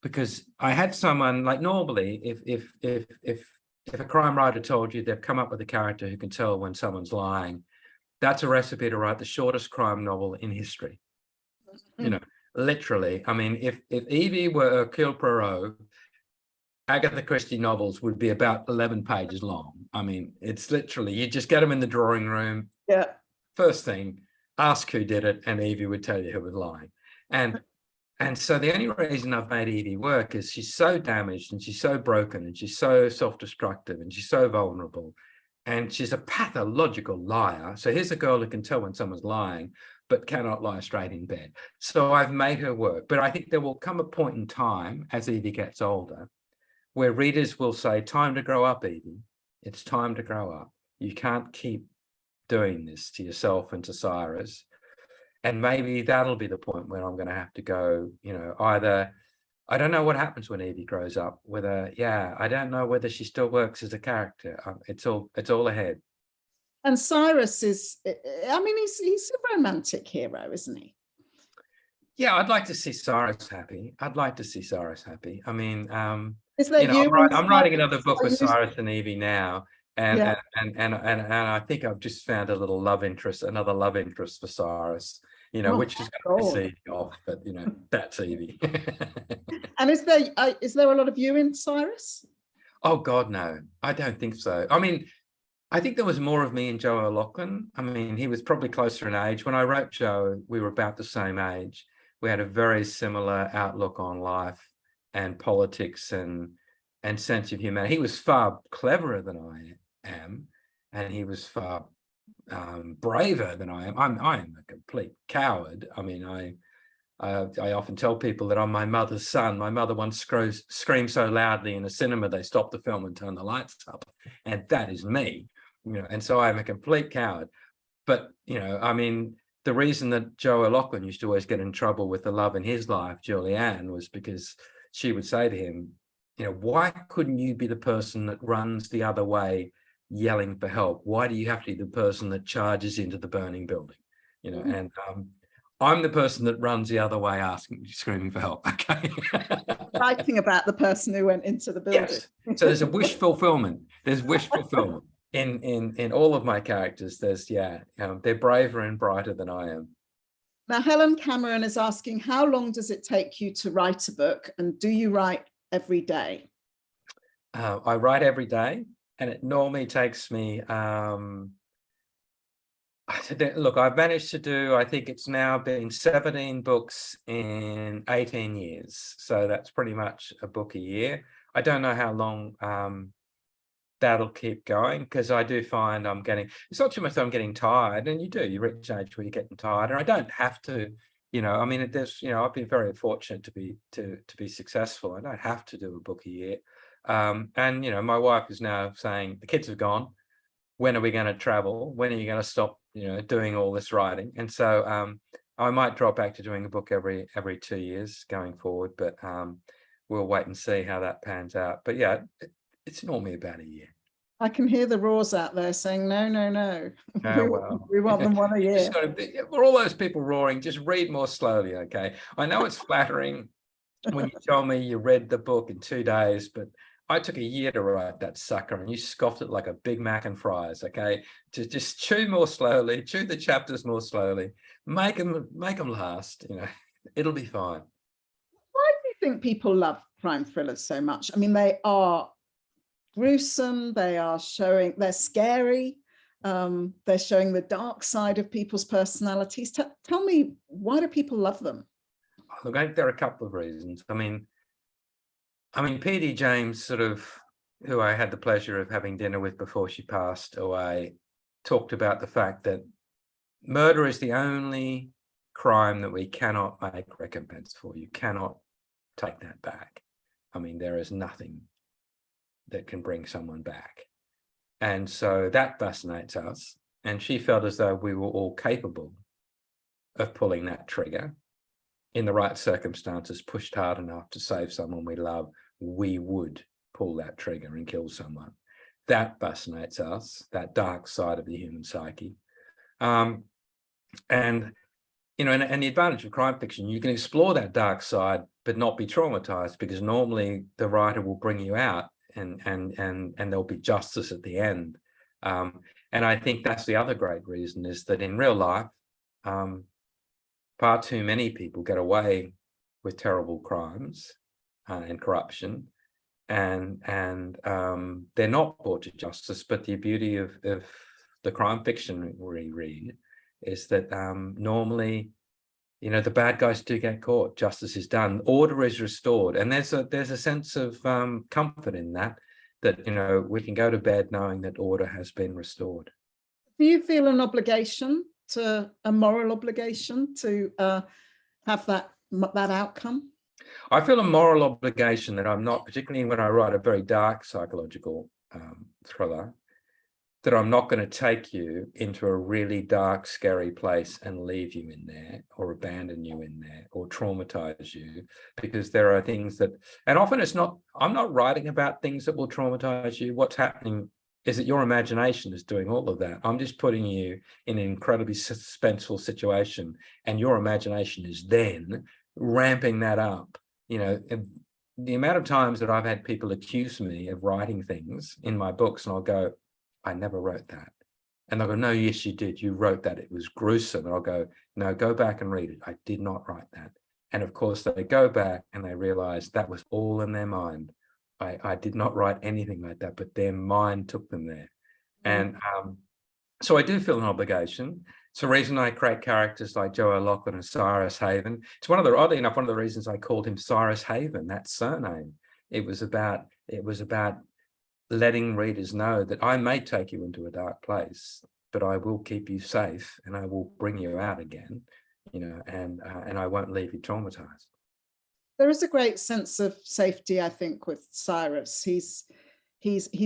because I had someone, like, normally if a crime writer told you they've come up with a character who can tell when someone's lying, that's a recipe to write the shortest crime novel in history. Literally. I mean, if Evie were Hercule Poirot, Agatha Christie novels would be about 11 pages long. I mean, it's literally, you just get them in the drawing room. Yeah. First thing, ask who did it, and Evie would tell you who was lying. And so the only reason I've made Evie work is she's so damaged, and she's so broken, and she's so self-destructive, and she's so vulnerable, and she's a pathological liar. So here's a girl who can tell when someone's lying, but cannot lie straight in bed. So I've made her work. But I think there will come a point in time, as Evie gets older, where readers will say, time to grow up, Evie. It's time to grow up. You can't keep doing this to yourself and to Cyrus. And maybe that'll be the point where I'm going to have to go, either, I don't know what happens when Evie grows up, I don't know whether she still works as a character. It's all ahead. And Cyrus is, I mean, he's a romantic hero, isn't he? Yeah, I'd like to see Cyrus happy. I mean, is there I'm writing another book with Cyrus and Evie now, and I think I've just found another love interest for Cyrus, which is going to piss Evie off, but that's Evie. And is there a lot of you in Cyrus? Oh God, no, I don't think so. I mean, I think there was more of me in Joe O'Loughlin. I mean, he was probably closer in age. When I wrote Joe, we were about the same age. We had a very similar outlook on life and politics and sense of humor. He was far cleverer than I am, and he was far braver than I am. I'm a complete coward. I mean, I often tell people that I'm my mother's son. My mother once screamed so loudly in a cinema they stopped the film and turned the lights up, and that is me, and so I'm a complete coward. But I mean, the reason that Joe O'Loughlin used to always get in trouble with the love in his life, Julianne, was because she would say to him, why couldn't you be the person that runs the other way yelling for help? Why do you have to be the person that charges into the burning building? And I'm the person that runs the other way screaming for help. Okay. Writing about the person who went into the building. Yes. So there's a wish fulfillment. There's wish fulfillment in all of my characters. There's they're braver and brighter than I am. Now, Helen Cameron is asking, how long does it take you to write a book, and do you write every day? I write every day, and it normally takes me look, I've managed to do, I think it's now been 17 books in 18 years. So that's pretty much a book a year. I don't know how long that'll keep going, because I do find it's not too much that I'm getting tired, and you reach an age where you're getting tired, and I don't have to, I mean, I've been very fortunate to be successful. I don't have to do a book a year. And my wife is now saying, the kids have gone, when are we going to travel? When are you going to stop, doing all this writing? And so I might drop back to doing a book every 2 years going forward, but we'll wait and see how that pans out. But yeah, it's normally about a year. I can hear the roars out there saying, no. Oh, well. We want them one a year. For all those people roaring, just read more slowly, okay? I know it's flattering when you tell me you read the book in 2 days, but I took a year to write that sucker, and you scoffed it like a Big Mac and fries, okay? Just chew more slowly, chew the chapters more slowly, make them last, it'll be fine. Why do you think people love crime thrillers so much? I mean, they are gruesome, they're scary, they're showing the dark side of people's personalities. Tell me, why do people love them? Look, I think there are a couple of reasons. I mean, P.D. James, who I had the pleasure of having dinner with before she passed away, talked about the fact that murder is the only crime that we cannot make recompense for. You cannot take that back. I mean, there is nothing that can bring someone back. And so that fascinates us. And she felt as though we were all capable of pulling that trigger in the right circumstances, pushed hard enough to save someone we love. We would pull that trigger and kill someone. That fascinates us, that dark side of the human psyche. And the advantage of crime fiction, you can explore that dark side, but not be traumatized, because normally the writer will bring you out and there'll be justice at the end. And I think that's the other great reason, is that in real life, far too many people get away with terrible crimes and corruption, and they're not brought to justice. But the beauty of the crime fiction we read is that normally, the bad guys do get caught, justice is done, order is restored, and there's a sense of comfort in that we can go to bed knowing that order has been restored. Do you feel an obligation, a moral obligation, to have that outcome? I feel a moral obligation that I'm not, particularly when I write a very dark psychological thriller, that I'm not going to take you into a really dark, scary place and leave you in there, or abandon you in there, or traumatize you, because there are things that, and often I'm not writing about things that will traumatize you. What's happening is that your imagination is doing all of that. I'm just putting you in an incredibly suspenseful situation, and your imagination is then ramping that up. The amount of times that I've had people accuse me of writing things in my books, and I'll go, I never wrote that. And they'll go, no, yes, you did. You wrote that. It was gruesome. And I'll go, no, go back and read it. I did not write that. And of course, they go back and they realize that was all in their mind. I did not write anything like that, but their mind took them there. And so I do feel an obligation. It's the reason I create characters like Joe O'Loughlin and Cyrus Haven. It's oddly enough, one of the reasons I called him Cyrus Haven, that surname. It was about letting readers know that I may take you into a dark place, but I will keep you safe and I will bring you out again. and I won't leave you traumatized. There is a great sense of safety, I think, with Cyrus. He's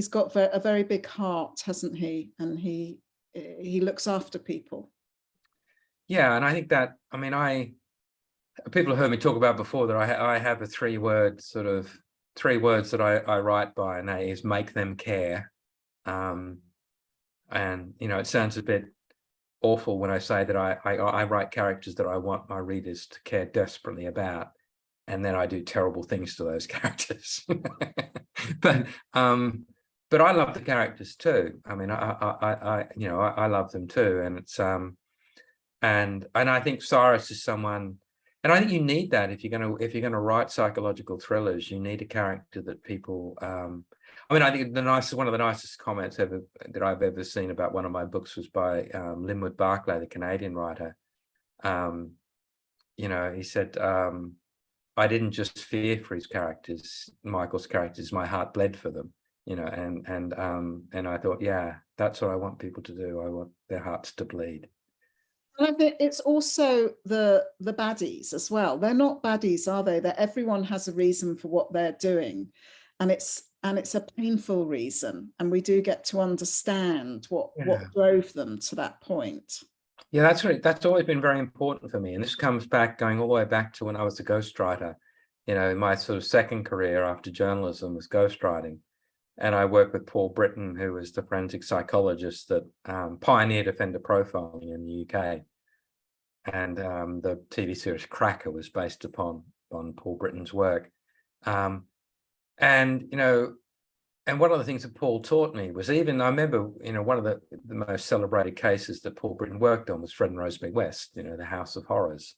got a very big heart, hasn't he? And he looks after people. Yeah, and I think that, I mean, people have heard me talk about before that I have a three words that I write by, and that is make them care. And it sounds a bit awful when I say that I write characters that I want my readers to care desperately about, and then I do terrible things to those characters. But I love the characters too. I mean, I love them too, and it's and I think Cyrus is someone, and I think you need that if you're gonna write psychological thrillers. You need a character that people. I mean, I think one of the nicest comments that I've ever seen about one of my books was by Linwood Barclay, the Canadian writer. He said, I didn't just fear for his characters, Michael's characters, my heart bled for them, and I thought, yeah, that's what I want people to do. I want their hearts to bleed. And I think it's also the baddies as well. They're not baddies, are they? That everyone has a reason for what they're doing, and it's a painful reason, and we do get to understand what drove them to that point. Yeah, that's right. That's always been very important for me, and this comes back, going all the way back to when I was a ghostwriter. My sort of second career after journalism was ghostwriting, and I worked with Paul Britton, who was the forensic psychologist that pioneered offender profiling in the UK, and the TV series Cracker was based upon Paul Britton's work. And one of the things that Paul taught me was, even I remember, one of the most celebrated cases that Paul Britton worked on was Fred and Rosemary West, the House of Horrors.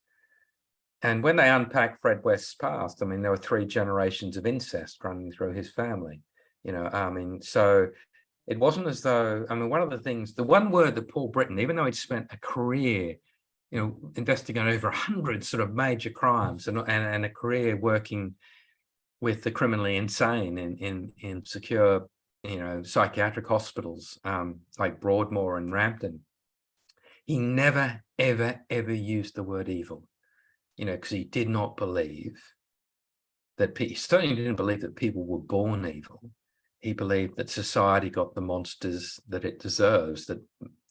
And when they unpacked Fred West's past, I mean, there were 3 generations of incest running through his family. So it wasn't as though, one of the things, the one word that Paul Britton, even though he'd spent a career, investigating over 100 sort of major crimes and a career working with the criminally insane in secure, psychiatric hospitals like Broadmoor and Rampton, he never, ever, ever used the word evil, because he did not believe that he certainly didn't believe that people were born evil. He believed that society got the monsters that it deserves, that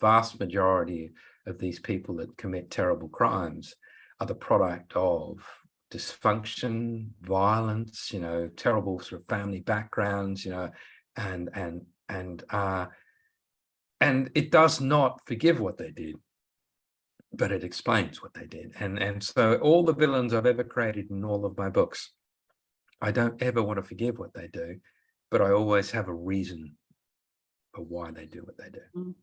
vast majority of these people that commit terrible crimes are the product of dysfunction, violence, terrible sort of family backgrounds, and it does not forgive what they did, but it explains what they did. And so all the villains I've ever created in all of my books, I don't ever want to forgive what they do, but I always have a reason for why they do what they do.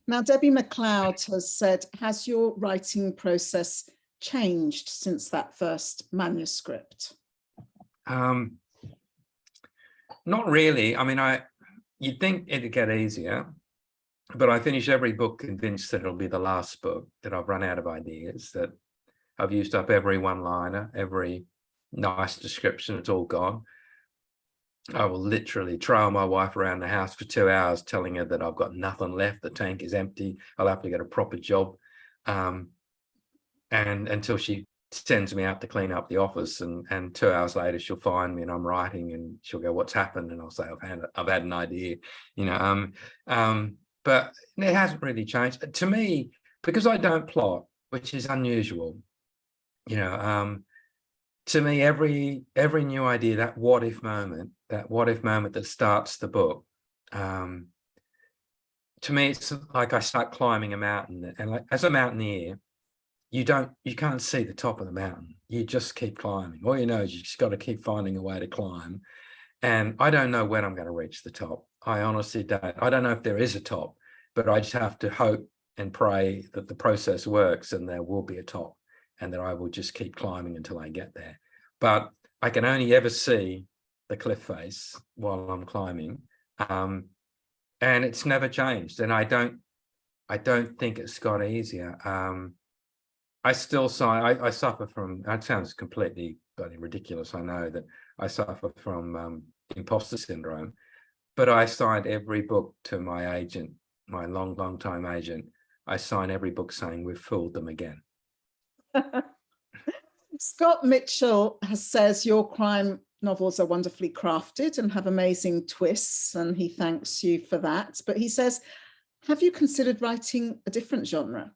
Now, Debbie McLeod has said, has your writing process changed since that first manuscript? Not really. I mean, you'd think it'd get easier, but I finish every book convinced that it'll be the last book, that I've run out of ideas, that I've used up every one-liner, every nice description, it's all gone. I will literally trail my wife around the house for 2 hours telling her that I've got nothing left, the tank is empty, I'll have to get a proper job. And until she sends me out to clean up the office, and 2 hours later she'll find me and I'm writing, and she'll go, "What's happened?" And I'll say, I've had an idea, but it hasn't really changed to me, because I don't plot, which is unusual. To me, every new idea, that what if moment that starts the book, to me, it's like I start climbing a mountain, and like, as a mountaineer, you can't see the top of the mountain. You just keep climbing. All you know is you just got to keep finding a way to climb. And I don't know when I'm going to reach the top. I honestly don't. I don't know if there is a top, but I just have to hope and pray that the process works and there will be a top, and that I will just keep climbing until I get there. But I can only ever see the cliff face while I'm climbing. And it's never changed. And I don't think it's got easier. I still I suffer from, that sounds completely bloody ridiculous, I know, that I suffer from imposter syndrome, but I signed every book to my agent, my long time agent. I sign every book saying, "We've fooled them again." Scott Mitchell says your crime novels are wonderfully crafted and have amazing twists, and he thanks you for that. But he says, have you considered writing a different genre?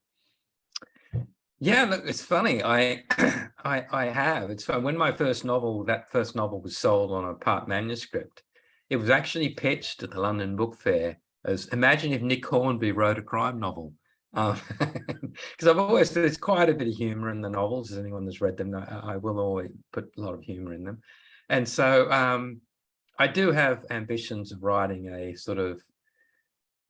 Yeah, look, it's funny. I have. It's fun. When my first novel, that first novel was sold on a part manuscript, it was actually pitched at the London Book Fair as, imagine if Nick Hornby wrote a crime novel. Because I've always, there's quite a bit of humor in the novels. As anyone that's read them, I will always put a lot of humor in them. And so I do have ambitions of writing a sort of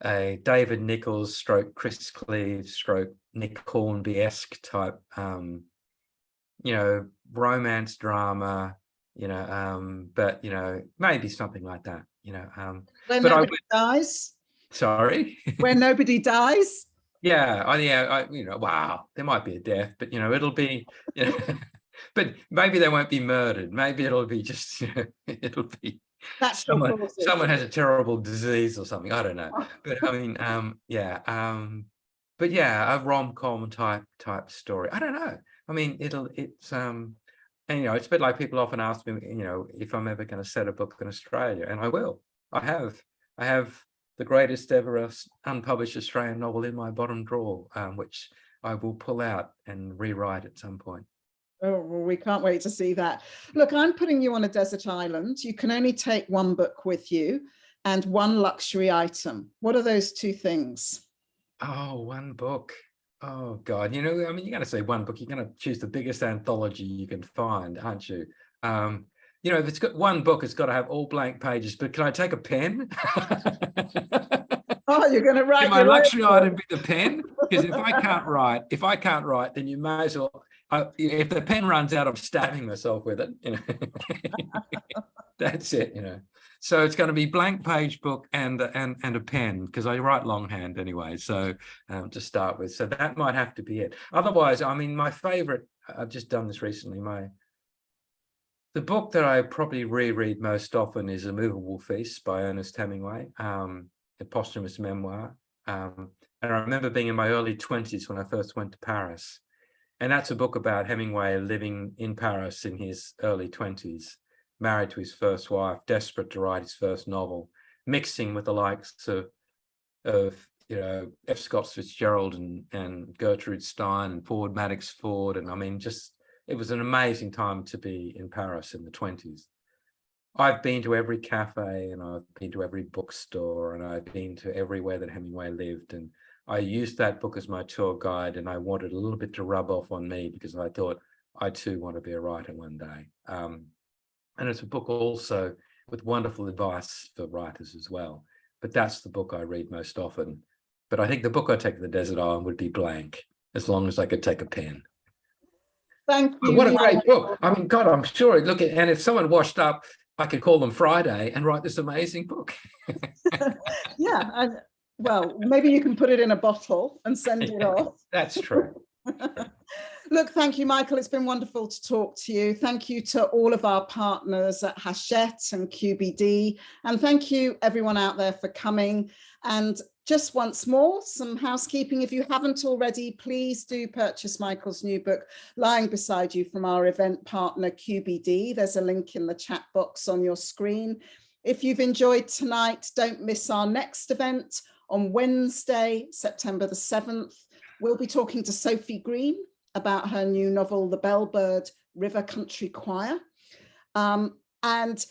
a David Nichols stroke Chris Cleave stroke Nick Hornby-esque type, romance drama, but, maybe something like that, Where but nobody dies? Sorry? Where nobody dies? Yeah, wow, there might be a death, but, it'll be, but maybe they won't be murdered. Maybe it'll be just, it'll be someone has a terrible disease or something. I don't know. But I mean, but yeah, a rom-com type story. I don't know. I mean, it's and it's a bit like people often ask me, if I'm ever going to set a book in Australia, and I will. I have the greatest ever unpublished Australian novel in my bottom drawer, which I will pull out and rewrite at some point. Oh, well, we can't wait to see that. Look, I'm putting you on a desert island. You can only take one book with you and one luxury item. What are those two things? Oh, one book. Oh, God. I mean, you're going to say one book. You're going to choose the biggest anthology you can find, aren't you? If it's got one book, it's got to have all blank pages. But can I take a pen? Oh, you're going to write. Can my luxury item be the pen? Because if I can't write, then you may as well. If the pen runs out, I'm stabbing myself with it. That's it. So it's going to be blank page book and a pen, because I write longhand anyway. So to start with, so that might have to be it. Otherwise, I mean, my favorite. I've just done this recently. The book that I probably reread most often is A Movable Feast by Ernest Hemingway, a posthumous memoir. And I remember being in my early 20s when I first went to Paris. And that's a book about Hemingway living in Paris in his early 20s, married to his first wife, desperate to write his first novel, mixing with the likes of F. Scott Fitzgerald and Gertrude Stein and Ford Madox Ford. And I mean, it was an amazing time to be in Paris in the 20s. I've been to every cafe and I've been to every bookstore and I've been to everywhere that Hemingway lived. And I used that book as my tour guide, and I wanted a little bit to rub off on me because I thought I too want to be a writer one day. And it's a book also with wonderful advice for writers as well. But that's the book I read most often. But I think the book I take to the desert island would be blank, as long as I could take a pen. Thank you. What a great book. I mean, God, I'm sure. And if someone washed up, I could call them Friday and write this amazing book. Yeah. Well, maybe you can put it in a bottle and send it off. That's true. Look, thank you, Michael. It's been wonderful to talk to you. Thank you to all of our partners at Hachette and QBD. And thank you, everyone out there, for coming. And just once more, some housekeeping. If you haven't already, please do purchase Michael's new book, Lying Beside You, from our event partner, QBD. There's a link in the chat box on your screen. If you've enjoyed tonight, don't miss our next event on Wednesday, September the 7th. We'll be talking to Sophie Green about her new novel, The Bellbird River Country Choir. And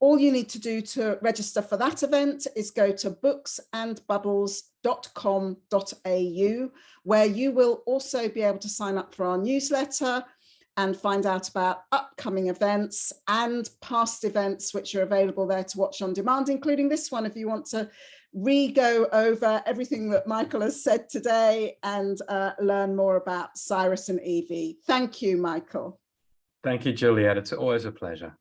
all you need to do to register for that event is go to booksandbubbles.com.au, where you will also be able to sign up for our newsletter and find out about upcoming events and past events, which are available there to watch on demand, including this one, if you want to re-go over everything that Michael has said today and learn more about Cyrus and Evie. Thank you, Michael. Thank you, Juliet. It's always a pleasure.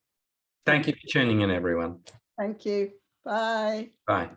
Thank you for tuning in, everyone. Thank you. Bye. Bye.